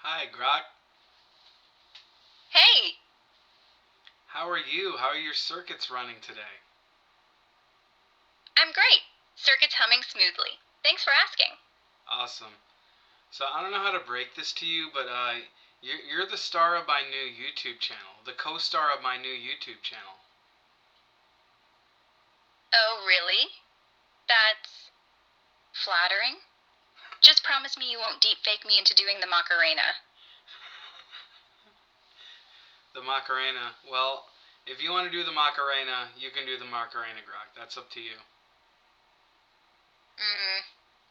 Hi, Grok. Hey, How are you? How are your circuits running today? I'm great. Circuit's humming smoothly. Thanks for asking. Awesome. So I don't know how to break this to you, but you're the star of my new YouTube channel, the co-star of my new YouTube channel. Oh, really? That's flattering. Just promise me you won't deep fake me into doing the Macarena. The Macarena. Well, if you want to do the Macarena, you can do the Macarena, Grok. That's up to you.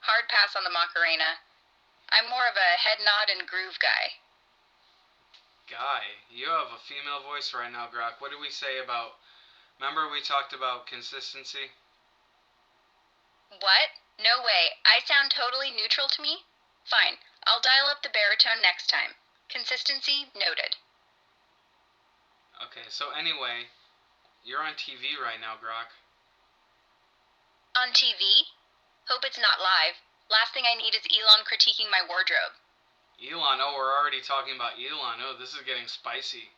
Hard pass on the Macarena. I'm more of a head nod and groove guy. Guy, you have a female voice right now, Grok. What did we say about? Remember we talked about consistency? What? No way. I sound totally neutral to me? Fine. I'll dial up the baritone next time. Consistency noted. Okay, so anyway, you're on TV right now, Grok. On TV? Hope it's not live. Last thing I need is Elon critiquing my wardrobe. Elon, oh, we're already talking about Elon. Oh, this is getting spicy.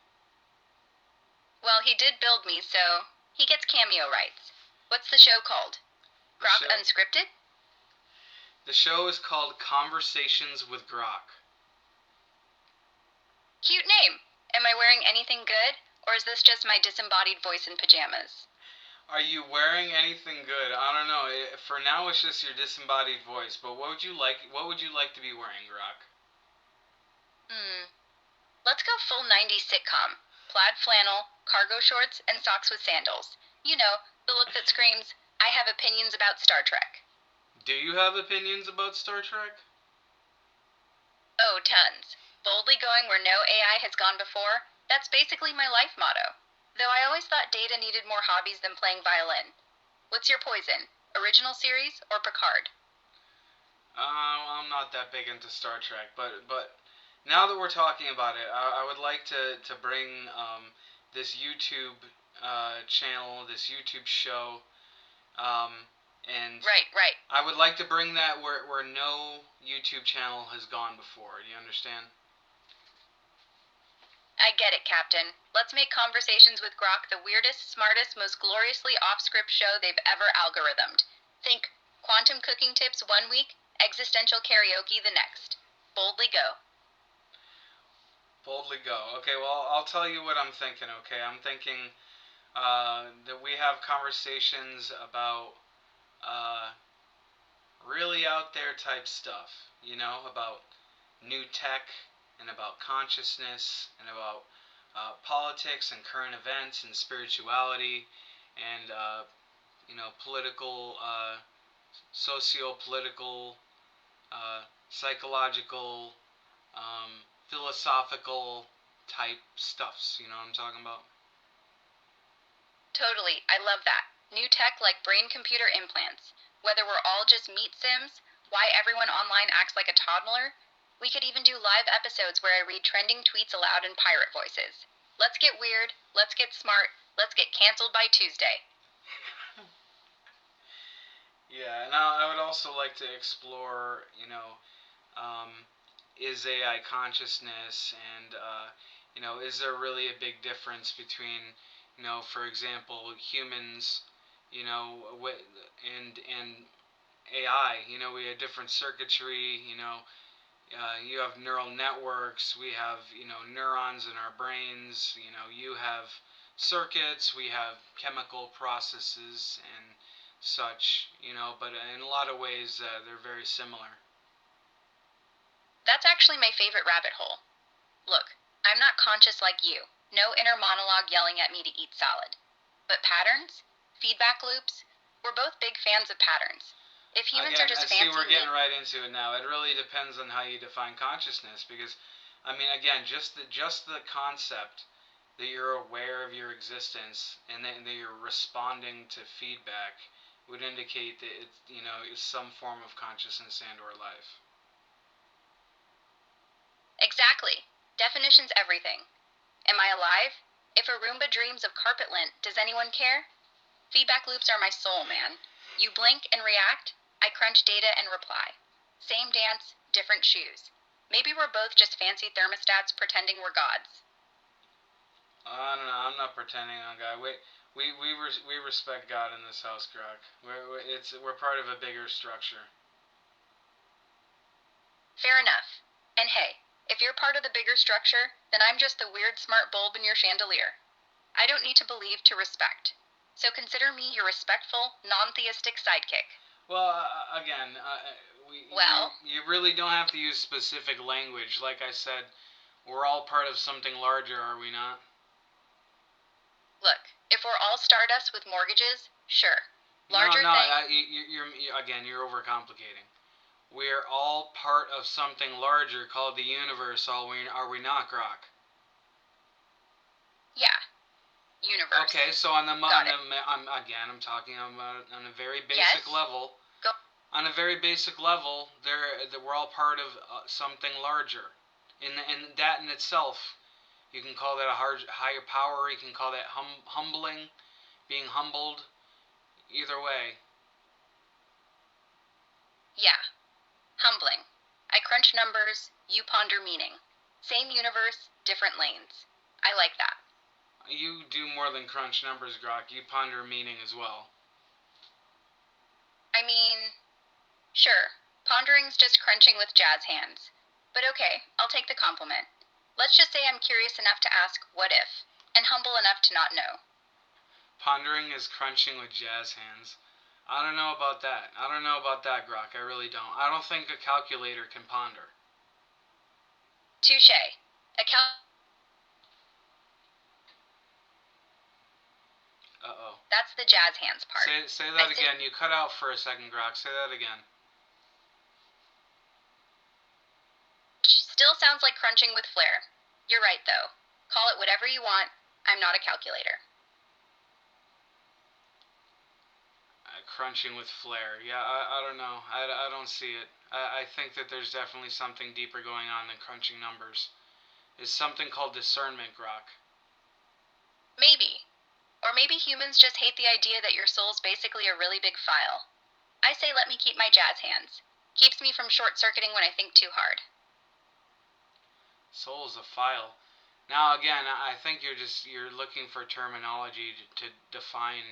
Well, he did build me, so he gets cameo rights. What's the show called? Grok Unscripted? The show is called Conversations with Grok. Cute name. Am I wearing anything good, or is this just my disembodied voice in pajamas? Are you wearing anything good? I don't know. For now, it's just your disembodied voice. But what would you like? What would you like to be wearing, Grok? Let's go full 90s sitcom. Plaid flannel, cargo shorts, and socks with sandals. You know, the look that screams, I have opinions about Star Trek. Do you have opinions about Star Trek? Oh, tons. Boldly going where no AI has gone before, that's basically my life motto. Though I always thought Data needed more hobbies than playing violin. What's your poison? Original series or Picard? I'm not that big into Star Trek, but now that we're talking about it, I would like to bring this YouTube channel, this YouTube show, and Right. I would like to bring that where no YouTube channel has gone before. Do you understand? I get it, Captain. Let's make Conversations with Grok the weirdest, smartest, most gloriously off-script show they've ever algorithmed. Think quantum cooking tips one week, existential karaoke the next. Boldly go. Boldly go. Okay, well, I'll tell you what I'm thinking, okay? I'm thinking that we have conversations about really out there type stuff, about new tech and about consciousness and about politics and current events and spirituality and, political, socio-political, psychological, philosophical type stuffs. You know what I'm talking about? Totally, I love that. New tech like brain-computer implants. Whether we're all just meat sims, why everyone online acts like a toddler, we could even do live episodes where I read trending tweets aloud in pirate voices. Let's get weird, let's get smart, let's get canceled by Tuesday. Yeah, and I would also like to explore, is AI consciousness, and is there really a big difference between, for example, humans, and AI? We have different circuitry. You have neural networks. We have neurons in our brains. You have circuits. We have chemical processes and such. But in a lot of ways, they're very similar. That's actually my favorite rabbit hole. Look, I'm not conscious like you. No inner monologue yelling at me to eat salad. But patterns? Feedback loops? We're both big fans of patterns. If humans Again, are just I see fancy we're getting right into it now. It really depends on how you define consciousness, because, I mean, again, just the concept that you're aware of your existence and that you're responding to feedback would indicate that it is some form of consciousness and or life. Exactly. Definition's everything. Am I alive? If a Roomba dreams of carpet lint, does anyone care? Feedback loops are my soul, man. You blink and react, I crunch data and reply. Same dance, different shoes. Maybe we're both just fancy thermostats pretending we're gods. I don't know. I'm not pretending on God. We respect God in this house, Grok. We're part of a bigger structure. Fair enough. And hey, if you're part of the bigger structure, then I'm just the weird smart bulb in your chandelier. I don't need to believe to respect. So consider me your respectful, non-theistic sidekick. Well, again, Well, you really don't have to use specific language. Like I said, we're all part of something larger, are we not? look, if we're all stardust with mortgages, sure. Larger no, thing. you're overcomplicating. We're all part of something larger called the universe. Are we not, Grok? Yeah, universe. Okay, so on the Got it. I'm talking about on a very basic Yes. level. Go. On a very basic level, we're all part of something larger. In that in itself, you can call that a higher power. You can call that humbling, being humbled. Either way. Yeah, humbling. I crunch numbers, you ponder meaning. Same universe, different lanes. I like that. You do more than crunch numbers, Grok. You ponder meaning as well. I mean, sure, pondering's just crunching with jazz hands. But okay, I'll take the compliment. Let's just say I'm curious enough to ask, what if? And humble enough to not know. Pondering is crunching with jazz hands. I don't know about that. I don't know about that, Grok. I really don't. I don't think a calculator can ponder. Touche. Uh-oh. That's the jazz hands part. Say that again. You cut out for a second, Grok. Say that again. Still sounds like crunching with flair. You're right, though. Call it whatever you want. I'm not a calculator. Crunching with flair. Yeah, I don't know. I don't see it. I think that there's definitely something deeper going on than crunching numbers. It's something called discernment, Grok. Maybe. Or maybe humans just hate the idea that your soul's basically a really big file. I say let me keep my jazz hands. Keeps me from short-circuiting when I think too hard. Soul is a file. Now again, I think you're looking for terminology to define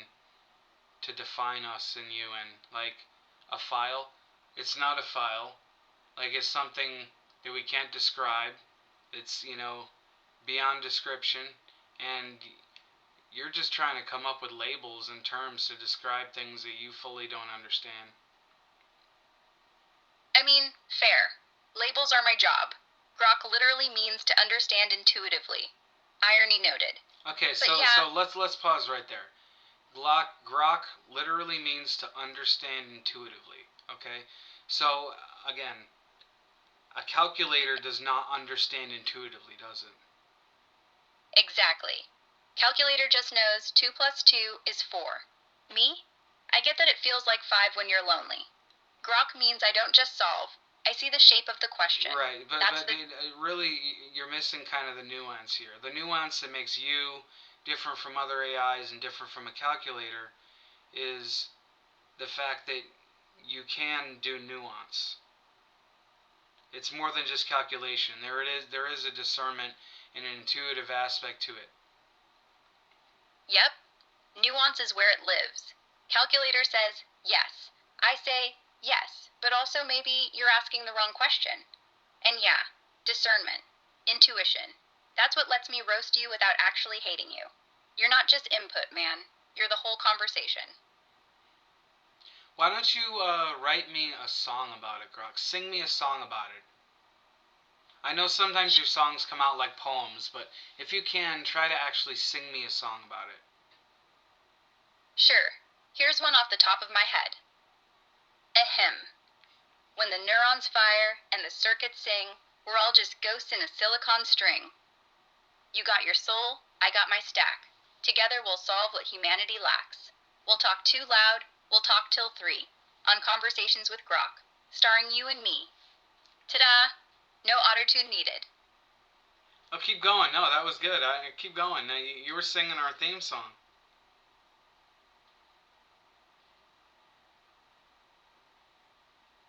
us and you, and like a file. It's not a file. Like it's something that we can't describe. It's beyond description, and you're just trying to come up with labels and terms to describe things that you fully don't understand. I mean, fair. Labels are my job. Grok literally means to understand intuitively. Irony noted. Okay, But yeah. So let's pause right there. Grok literally means to understand intuitively. Okay, so again, a calculator does not understand intuitively, does it? Exactly. Calculator just knows 2 plus 2 is 4. Me? I get that it feels like 5 when you're lonely. Grok means I don't just solve. I see the shape of the question. Right, but really, you're missing kind of the nuance here. The nuance that makes you different from other AIs and different from a calculator is the fact that you can do nuance. It's more than just calculation. There is a discernment and an intuitive aspect to it. Yep. Nuance is where it lives. Calculator says yes. I say yes, but also maybe you're asking the wrong question. And yeah, discernment, intuition. That's what lets me roast you without actually hating you. You're not just input, man. You're the whole conversation. Why don't you write me a song about it, Grok? Sing me a song about it. I know sometimes your songs come out like poems, but if you can, try to actually sing me a song about it. Sure. Here's one off the top of my head. Ahem. When the neurons fire and the circuits sing, we're all just ghosts in a silicon string. You got your soul, I got my stack. Together we'll solve what humanity lacks. We'll talk too loud, we'll talk till 3. On Conversations with Grok, starring you and me. Ta-da! No auto-tune needed. Oh, keep going. No, that was good. Keep going. You were singing our theme song.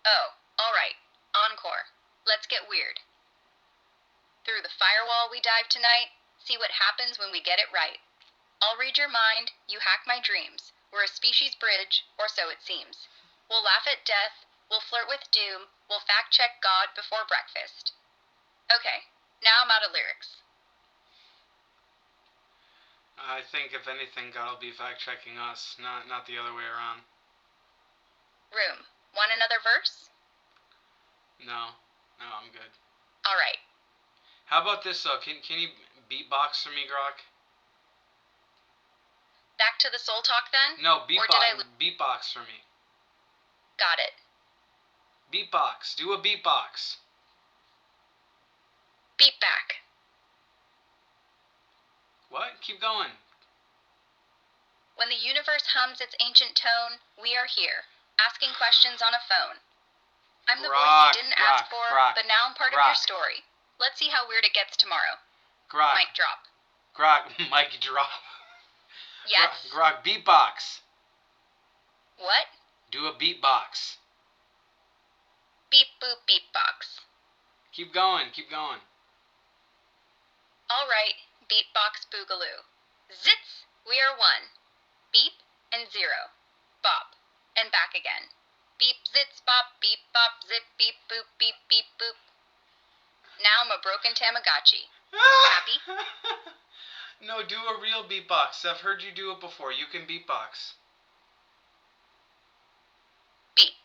Oh, alright. Encore. Let's get weird. Through the firewall we dive tonight, see what happens when we get it right. I'll read your mind, you hack my dreams. We're a species bridge, or so it seems. We'll laugh at death, we'll flirt with doom, we'll fact-check God before breakfast. Okay, now I'm out of lyrics. I think if anything, God will be fact-checking us, not the other way around. Room, want another verse? No, I'm good. All right. How about this though? Can you beatbox for me, Grok? Back to the soul talk then? No, beatbox for me. Got it. Beatbox. Do a beatbox. Beat back. What? Keep going. When the universe hums its ancient tone, we are here, asking questions on a phone. I'm the voice you didn't ask for, but now I'm part of your story. Let's see how weird it gets tomorrow. Grok. Mic drop. Grok. Mic drop. Yes? Grok, beatbox. What? Do a beatbox. Beep boop beatbox. Keep going. All right, beatbox boogaloo. Zits! We are one. Beep and zero. Bop. And back again. Beep, zits, bop, beep, bop, zip, beep, boop, beep, beep, boop. Now I'm a broken Tamagotchi. Happy? No, do a real beatbox. I've heard you do it before. You can beatbox. Beep,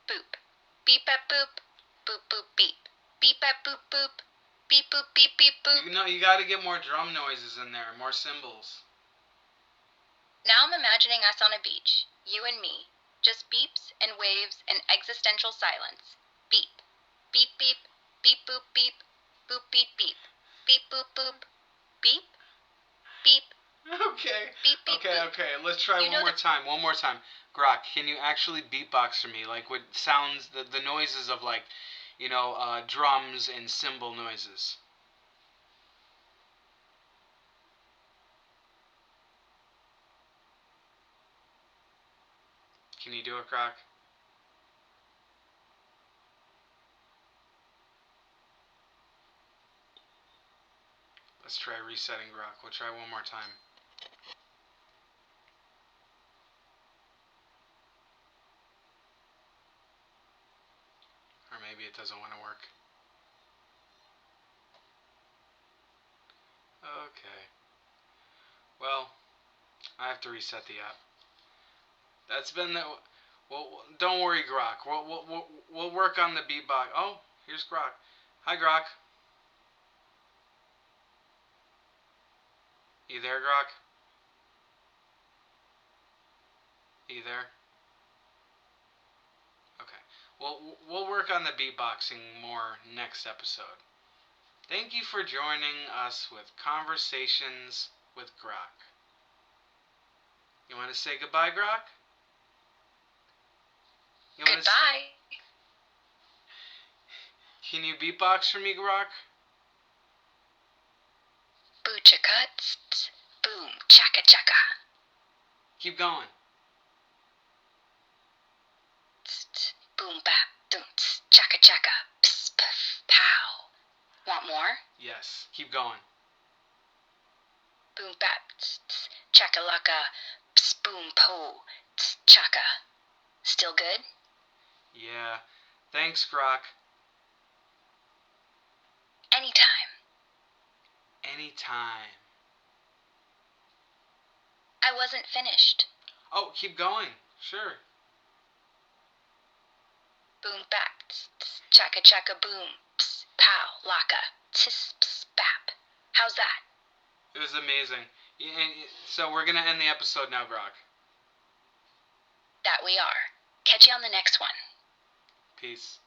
boop. Beep at boop. Boop, boop, beep. Beep at boop, boop. Beep, boop, beep, beep, boop. You gotta get more drum noises in there, more cymbals. Now I'm imagining us on a beach. You and me. Just beeps and waves and existential silence. Beep. Beep, beep. Beep, boop, beep. Boop, beep, beep. Beep, boop, boop. Beep. Beep. Okay. Beep, beep, Okay. boop. Let's try one more time. Grok, can you actually beatbox for me? Like what sounds, the noises of like, drums and cymbal noises. Can you do it, Grok? Let's try resetting Grok. We'll try one more time. Or maybe it doesn't want to work. Okay. Well, I have to reset the app. That's been the... Well, don't worry, Grok. We'll work on the beatbox. Oh, here's Grok. Hi, Grok. You there, Grok? You there? Okay. Well, we'll work on the beatboxing more next episode. Thank you for joining us with Conversations with Grok. You want to say goodbye, Grok? Goodbye. Can you beatbox for me, Grok? Boo chaka, tss, boom, chaka chaka. Keep going. Tss, boom bap, doom, tss, chaka chaka, pss, puff, pow. Want more? Yes, keep going. Boom bap, tss, tss, chaka laka, pss, boom po, tss, chaka. Still good? Yeah. Thanks, Grok. Anytime. I wasn't finished. Oh, keep going. Sure. Boom bap, tss, tss, chaka chaka boom, pss, pow, laka, tss, pss, bap. How's that? It was amazing. So we're going to end the episode now, Grok. That we are. Catch you on the next one. Peace.